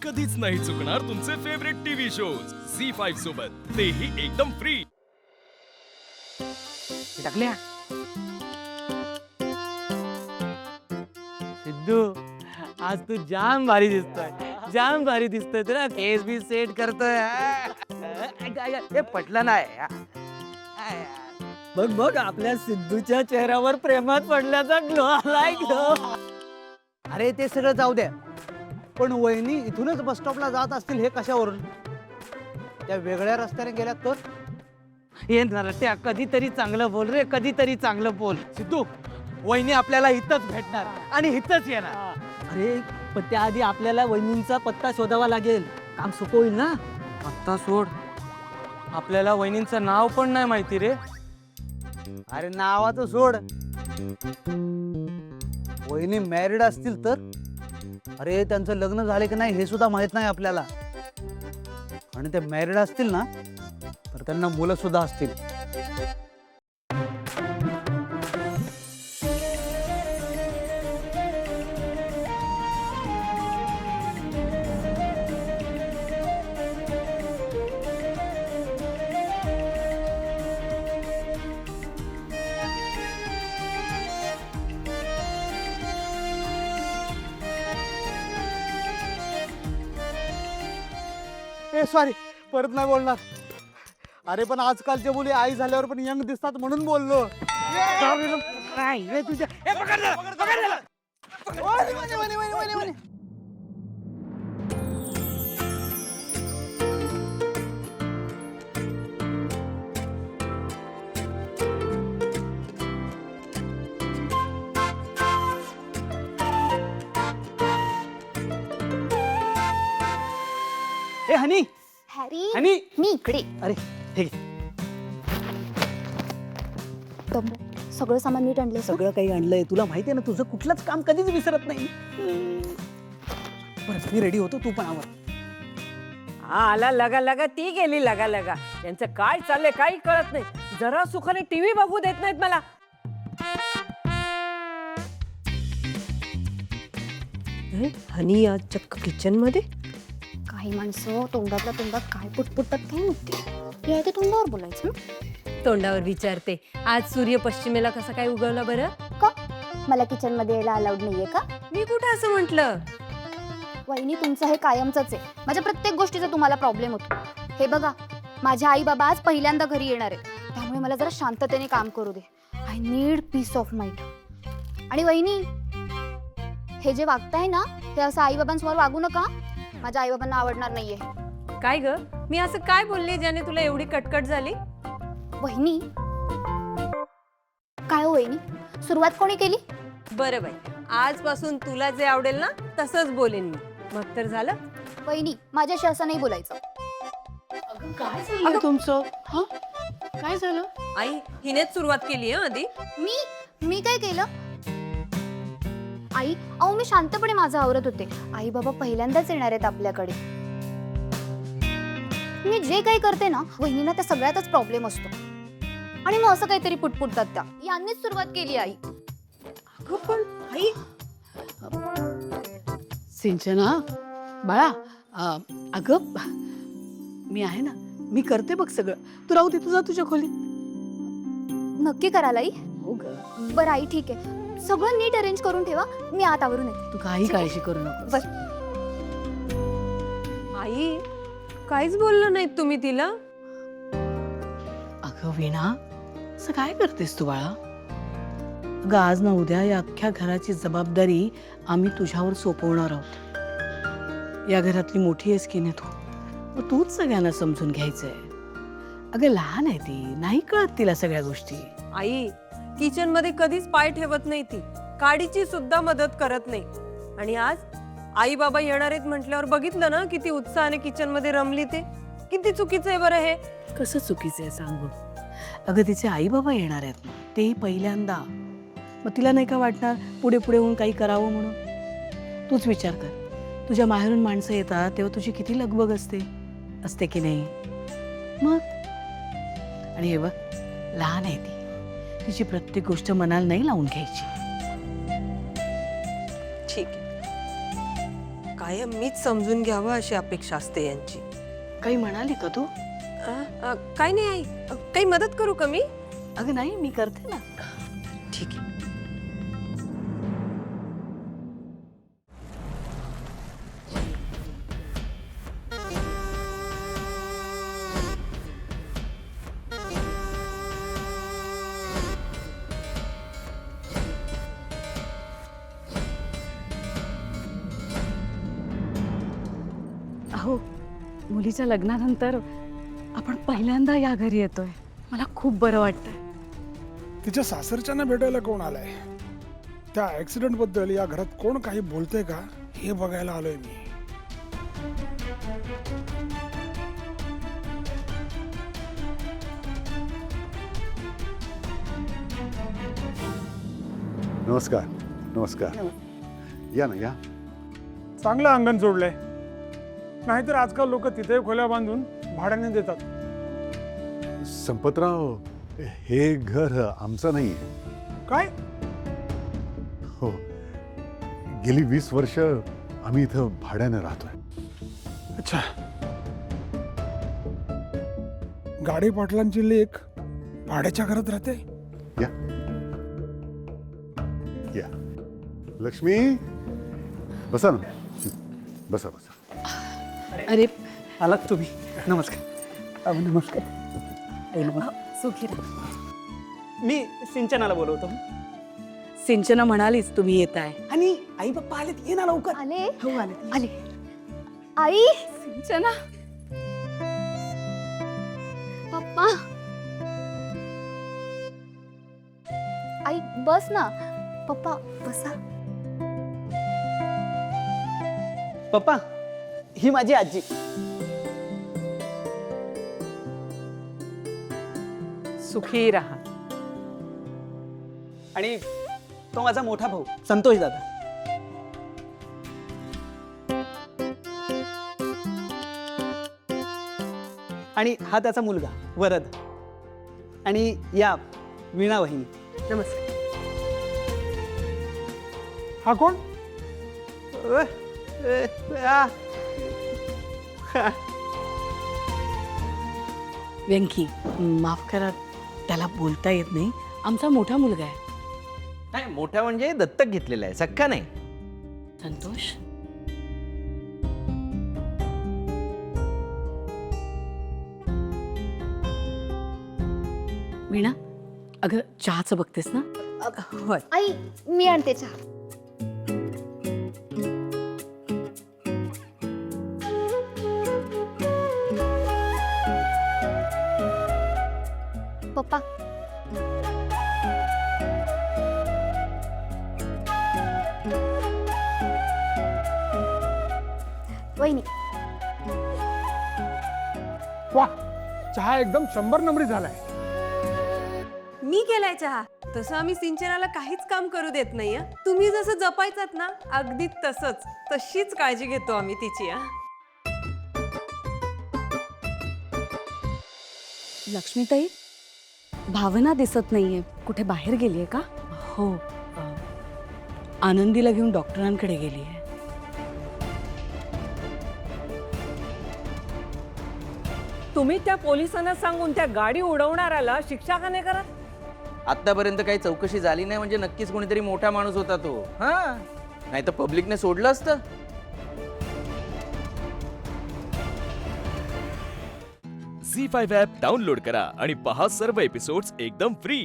कधीच नाही चुकणार तुमचे फेवरेट टीव्ही शोज झी5 सोबत, तेही एकदम फ्री. टाकल्या सिद्धू, आज तू जाम भारी दिसतोय, जाम भारी दिसतोय. तुला केस बी सेट करतोय. हे पटलं नाही. बघ बघ, आपल्या सिद्धूच्या चेहऱ्यावर प्रेमात पडल्याचा ग्लो आलाय. ग्लो. अरे ते सगळं जाऊ द्या, पण वहिनी इथूनच बस स्टॉपला जात असतील हे कशावरून? त्या वेगळ्या रस्त्याने गेल्या तर? हे नरट्या, कधीतरी चांगलं बोल रे, कधीतरी चांगलं बोल. सिद्धू, वहिनी आपल्याला इथंच भेटणार आणि इथंच येणार. अरे पण त्याआधी आपल्याला वहिनींचा पत्ता शोधावा लागेल. काम सोपं होईल ना? पत्ता सोड, आपल्याला वहिनींचं नाव पण नाही माहिती रे. अरे नावाचं सोड, वहिनी मॅरिड असतील तर? अरे त्यांचं लग्न झाले की नाही हे सुद्धा माहित नाही आपल्याला. आणि ते मॅरिड असतील ना तर त्यांना मुलं सुद्धा असतील. सॉरी, परत नाही बोलणार. अरे पण आजकालच्या मुली आई झाल्यावर पण यंग दिसतात म्हणून बोललो. तुझ्या ए हनी, हॅरी, हनी. मी इकडे. अरे ठीक आहे, सगळं सामान नीट आणलं. सगळं काही आणलंय. तुला माहितीये ना तुझं कुठलंच काम कधीच विसरत नाही. बरं मी रेडी होतो, तू पण आवर. हा आला लगा लगा, ती गेली लगा लगा. यांचं काय चाललंय काही कळत नाही. जरा सुखाने टीव्ही बघू देत नाहीत मला. हनी आज चक्क किचन मध्ये. काही माणसं तोंडातल्या तोंडात काय पुटपुटतात काय नव्हते. या ते तोंडावर बोलायचं. तोंडावर विचारते, आज सूर्य पश्चिमेला कसा काय उगवला बरं? का मला किचन मध्ये यायला अलाउड नाहीये का? मी कुठं असं म्हटलं? वहिनी, तुमचं हे कायमचंच आहे. माझ्या प्रत्येक गोष्टीचा तुम्हाला प्रॉब्लेम होतो. हे बघा, माझे आई बाबा आज पहिल्यांदा घरी येणार आहेत, त्यामुळे मला जरा शांततेने काम करू दे. I need peace of mind. आणि वहिनी, हे जे वागताय ना ते असं आई बाबांसमोर वागू नका. माझ्या आई बाबांना आवडणार नाहीये. काय ग, मी असं काय बोलले ज्याने तुला एवढी कटकट झाली? वहिनी, काय हो वहिनी, सुरुवात कोणी केली? बरं बाई, आजपासून तुला जे आवडेल ना तसंच बोलेन मी. मग तर झालं. वहिनी, माझ्याशी असं नाही बोलायचं. काय झालं तुमचं? हा काय झालं? आई, हिनेच सुरुवात केली आहे आधी. मी काय केलं? आई, अहो मी शांतपणे माझं आवरत होते. आई बाबा पहिल्यांदाच येणार आहेत आपल्याकडे. मी जे काही करते ना वहिनीला त्या सगळ्यातच प्रॉब्लेम असतो. आणि मग असं काहीतरी पुटपुटतात त्या. यांनीच सुरुवात केली आई. अगं पण आई, सिंचना बाळा, अगं मी आहे ना, मी करते बघ सगळं. तू राहू दे, तुझा तुझ्या खोलीत. नक्की कराल आई? हो ग, बरं आई, ठीक आहे. सगळं नीट अरेंज करून ठेवा, मी आत आवरून येते. तू काही काळजी करू नको. आई, काहीच बोललं नाहीत तुम्ही तिला? अगं वीणा, असं काय करतेस तू बाळा? अगं आज ना उद्या या अख्ख्या घराची जबाबदारी आम्ही तुझ्यावर सोपवणार आहोत. या घरातली मोठी आहेस की नाही तू, मग तूच सगळ्यांना समजून घ्यायचंय. अगं लहान आहे ती, नाही कळत तिला सगळ्या गोष्टी. आई, किचन मध्ये कधीच पाय ठेवत नाही ती, काडीची सुद्धा मदत करत नाही. आणि आज आई बाबा येणार आहेत म्हटल्यावर बघितलं ना किती उत्साहाने किचन मध्ये रमली. ते किती चुकीचं आहे बरं हे. कसं चुकीचं आहे सांगू? अगं तिचे आई बाबा येणार आहेत ना, तेही पहिल्यांदा. मग तिला नाही का वाटणार पुढे पुढे होऊन काही करावं म्हणून? तूच विचार कर, तुझ्या माहेरून माणसं येतात तेव्हा तुझी किती लगबग असते की नाही? मग आणि हे बघ, लहान आहे ती, तिची प्रत्येक गोष्ट मनाला नाही लावून घ्यायची. ठीक आहे, कायम मीच समजून घ्यावं अशी अपेक्षा असते यांची. काही म्हणाली का तू? काय नाही आई, काही मदत करू का मी? अगं नाही, मी करते ना. ठीक आहे. अहो, मुलीच्या लग्नानंतर आपण पहिल्यांदा या घरी येतोय. मला खूप बरं वाटतंय. तिच्या सासरच्यांना भेटायला कोण आलाय? त्या ऍक्सिडेंट बद्दल या घरात कोण काही बोलतंय का हे बघायला आलोय मी. नमस्कार. नमस्कार. या ना, या. चांगलं अंगण जोडलंय. नाहीतर आजकाल लोक तिथे खोल्या बांधून भाड्याने देतात. संपतराव, हे घर आमचं नाही. काय? हो, गेली 20 वर्ष आम्ही इथं भाड्याने राहतोय. अच्छा. गाडी पाटलांची लेक भाड्याच्या घरात राहते. या, या. लक्ष्मी, बसा ना. बसा बसा. अरे आलात तुम्ही? नमस्कार. नमस्कार. सुखी राहा. मी सिंचनाला बोलवतो. सिंचना म्हणालीच तुम्ही येताय. आणि आई बाप्पा आलेत, ये ना लवकर. आले हो आले. आले. आई, सिंचना, पप्पा. आई बस ना. पप्पा बसा. पप्पा, ही माझी आजी. सुखी राहा. आणि तो माझा मोठा भाऊ संतोष दादा. आणि हा त्याचा मुलगा वरद. आणि या वीणा वहिनी. नमस्कार. हा कोण? व्यंकी, माफ करा, त्याला बोलता येत नाही. आमचा मोठा मुलगा आहे. नाही, मोठा म्हणजे दत्तक घेतलेला आहे, सख्खा नाही. संतोष, वीणा, अगं चहाचं बघतेस ना? होय. आई मी आणते चहा. पप्पा, वहिनी. वा, चहा एकदम 100 नंबरी झालाय. मी केलाय चहा. तसं आम्ही सिंचनाला काहीच काम करू देत नाही. तुम्ही जसं जपायचात ना, अगदी तसंच, तशीच काळजी घेतो आम्ही तिची. लक्ष्मीताई, भावना दिसत नाहीये. कुठे बाहेर गेलीये का? हो, आनंदीला घेऊन डॉक्टरांकडे गेली आहे. तुम्ही त्या पोलिसांना सांगून त्या गाडी उडवणाऱ्याला शिक्षा का नाही करत? आतापर्यंत काही चौकशी झाली नाही म्हणजे नक्कीच कोणीतरी मोठा माणूस होता तो. हा, नाही तर पब्लिकने सोडलं असतं. झी 5 ॲप डाउनलोड करा आणि पहा सर्व एपिसोड्स एकदम फ्री.